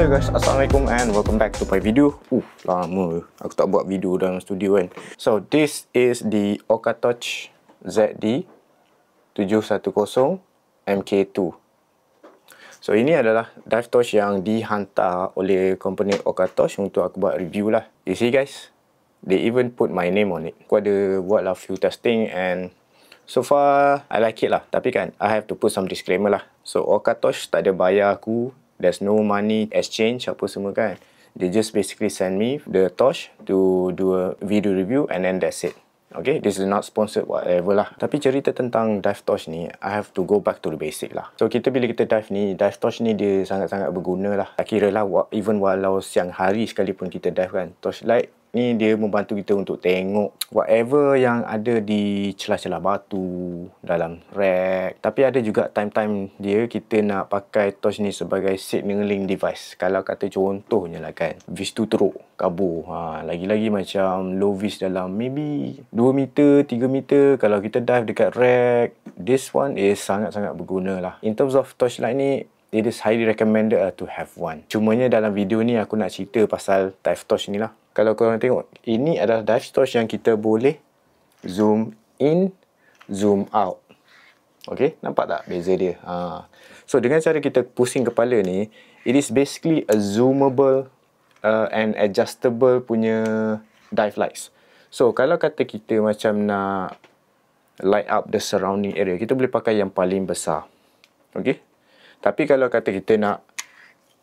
Hello guys, Assalamualaikum and welcome back to my video. Lama aku tak buat video dalam studio kan. So this is the OKATORCH ZD710 MK2. So ini adalah dive torch yang dihantar oleh company OKATORCH untuk aku buat review lah. You see guys, they even put my name on it. Aku ada buat lah few testing and so far I like it lah. Tapi kan I have to put some disclaimer lah. So OKATORCH tak ada bayar aku. There's no money exchange apa semua kan. They just basically send me the torch to do a video review and then that's it. Okay, this is not sponsored whatever lah. Tapi cerita tentang dive torch ni, I have to go back to the basic lah. So bila kita dive ni, dive torch ni dia sangat-sangat berguna lah. Tak kira lah, even walau siang hari sekalipun kita dive kan, torchlight ni dia membantu kita untuk tengok whatever yang ada di celah-celah batu dalam rack. Tapi ada juga time-time dia kita nak pakai torch ni sebagai signaling device. Kalau kata contohnya lah kan, vis tu teruk, kabur. Lagi-lagi macam low vis dalam maybe 2 meter, 3 meter. Kalau kita dive dekat rack, this one is sangat-sangat berguna lah. In terms of torchlight ni, it is highly recommended to have one. Cumanya dalam video ni aku nak cerita pasal dive torch ni lah. Kalau korang tengok, ini adalah dive torch yang kita boleh zoom in, zoom out. Okay, nampak tak beza dia? So dengan cara kita pusing kepala ni, it is basically a zoomable and adjustable punya dive lights. So kalau kata kita macam nak light up the surrounding area, kita boleh pakai yang paling besar. Okay. Tapi kalau kata kita nak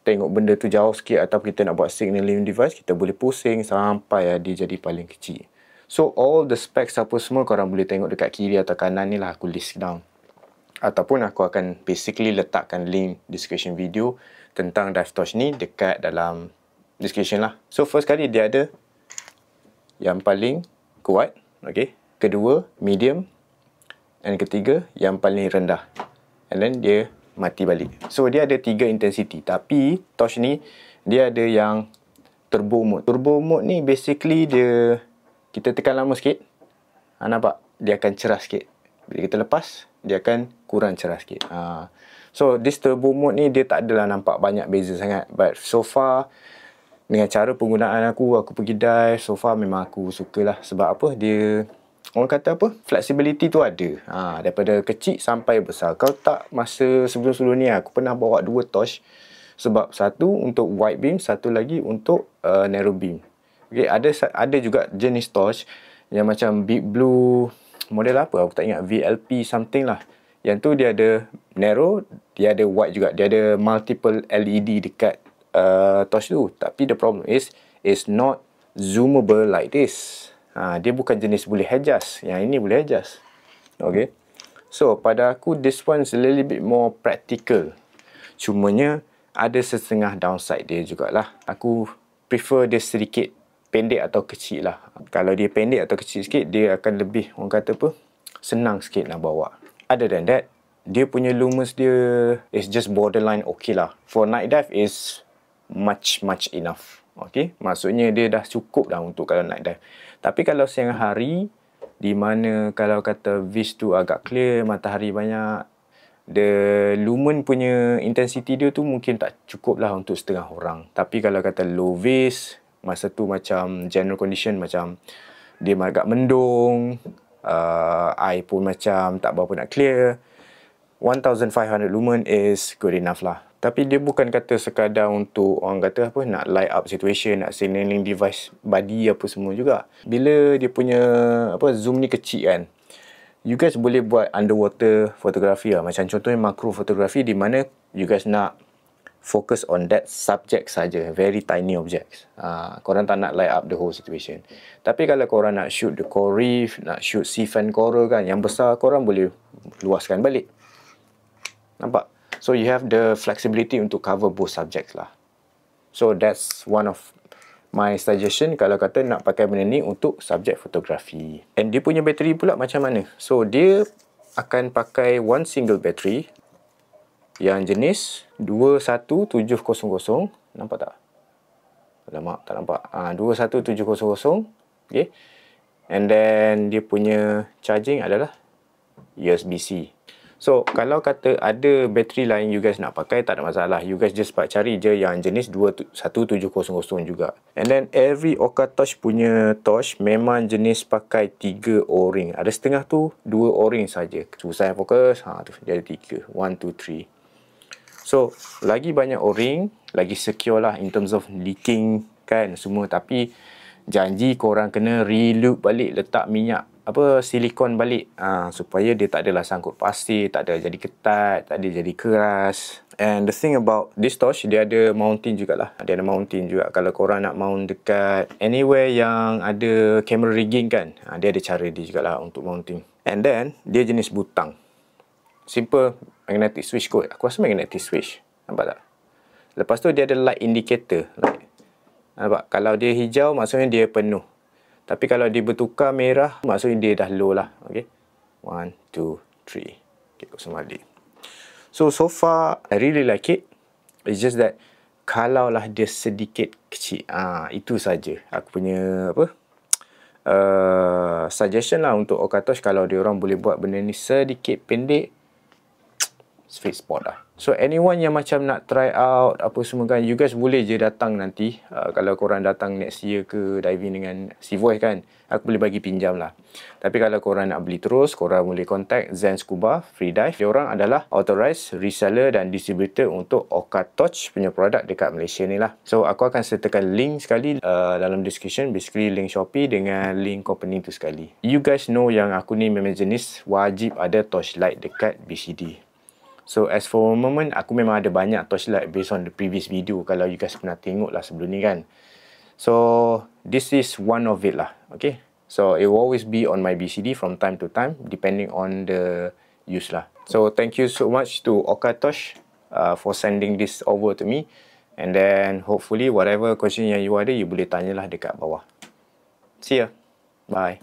tengok benda tu jauh sikit atau kita nak buat signaling device, kita boleh pusing sampai dia jadi paling kecil. So all the specs apa semua korang boleh tengok dekat kiri atau kanan ni lah, aku list down. Ataupun aku akan basically letakkan link description video tentang dive torch ni dekat dalam description lah. So first kali dia ada yang paling kuat, okay. Kedua medium, and ketiga yang paling rendah. And then dia mati balik. So dia ada 3 intensity. Tapi torch ni dia ada yang turbo mode. Turbo mode ni basically dia, kita tekan lama sikit, nampak dia akan cerah sikit. Bila kita lepas, dia akan kurang cerah sikit. So this turbo mode ni dia tak adalah nampak banyak beza sangat. But so far dengan cara penggunaan aku pergi dive, so far memang aku sukalah. Sebab apa? Dia, orang kata apa? Flexibility tu ada. Daripada kecil sampai besar. Kalau tak, masa sebelum-sebelum ni aku pernah bawa 2 torch. Sebab satu untuk wide beam, satu lagi untuk narrow beam. Okay, ada juga jenis torch yang macam Big Blue, model apa aku tak ingat, VLP something lah. Yang tu dia ada narrow, dia ada wide juga. Dia ada multiple LED dekat torch tu. Tapi the problem is, it's not zoomable like this. Dia bukan jenis boleh adjust. Yang ini boleh adjust. Okay. So pada aku this one is a little bit more practical. Cumanya ada setengah downside dia jugalah. Aku prefer dia sedikit pendek atau kecil lah. Kalau dia pendek atau kecil sikit, dia akan lebih, orang kata apa, senang sikit nak bawa. Other than that, dia punya lumens dia is just borderline okay lah. For night dive is much enough. Okay, maksudnya dia dah cukup dah untuk kalau night dive. Tapi kalau siang hari, di mana kalau kata vis tu agak clear, matahari banyak, the lumen punya intensity dia tu mungkin tak cukup lah untuk setengah orang. Tapi kalau kata low vis, masa tu macam general condition, macam dia agak mendung, air pun macam tak berapa nak clear, 1500 lumen is good enough lah. Tapi dia bukan kata sekadar untuk orang kata apa, nak light up situation, nak signaling device body apa semua juga. Bila dia punya apa zoom ni kecil kan, you guys boleh buat underwater fotografi lah. Macam contohnya makro fotografi, di mana you guys nak focus on that subject saja, very tiny objects. Korang tak nak light up the whole situation. Tapi kalau korang nak shoot the coral reef, nak shoot sea fan coral kan, yang besar, korang boleh luaskan balik. Nampak? So you have the flexibility untuk cover both subjects lah. So that's one of my suggestion kalau kata nak pakai benda ni untuk subjek fotografi. And dia punya bateri pula macam mana? So dia akan pakai one single battery yang jenis 21700. Nampak tak? Alamak, tak nampak. 21700. Okay. And then dia punya charging adalah USB-C. So kalau kata ada bateri lain you guys nak pakai, tak ada masalah. You guys just cari je yang jenis 1700 juga. And then every OCATOS punya torch memang jenis pakai 3 o-ring. Ada setengah tu 2 o-ring saja. Susah fokus. Tu jadi 3. 1, 2, 3. So lagi banyak o-ring, lagi secure lah in terms of leaking kan semua. Tapi janji korang kena reloop balik, letak minyak silikon balik supaya dia tak adalah sangkut pasir, tak ada jadi ketat, tak ada jadi keras. And the thing about this torch, dia ada mounting jugalah. Dia ada mounting juga. Kalau korang nak mount dekat anywhere yang ada camera rigging kan, dia ada cara dia jugalah untuk mounting. And then dia jenis butang. Simple magnetic switch kot. Aku rasa magnetic switch. Nampak tak? Lepas tu dia ada light indicator. Nampak? Kalau dia hijau maksudnya dia penuh. Tapi kalau dia bertukar merah, maksudnya dia dah low lah. Okay. 1, 2, 3. Okay, kosong balik. So far, I really like it. It's just that, kalaulah dia sedikit kecil. Itu saja. Aku punya, suggestion lah untuk OCATOS. Kalau dia orang boleh buat benda ni sedikit pendek, sweet spot lah. So anyone yang macam nak try out apa semua kan, you guys boleh je datang nanti. Kalau korang datang next year ke diving dengan Seavoice kan, aku boleh bagi pinjam lah. Tapi kalau korang nak beli terus, korang boleh contact Zen Scuba Free Dive. Diorang adalah authorized reseller dan distributor untuk OCATOS punya produk dekat Malaysia ni lah. So aku akan sertakan link sekali dalam description. Basically link Shopee dengan link company tu sekali. You guys know yang aku ni memang jenis wajib ada torchlight dekat BCD. So as for a moment, aku memang ada banyak torchlight based on the previous video. Kalau you guys pernah tengok lah sebelum ni kan. So this is one of it lah. Okay. So it will always be on my BCD from time to time depending on the use lah. So thank you so much to OCATOS for sending this over to me. And then hopefully whatever question yang you ada, you boleh tanyalah dekat bawah. See ya. Bye.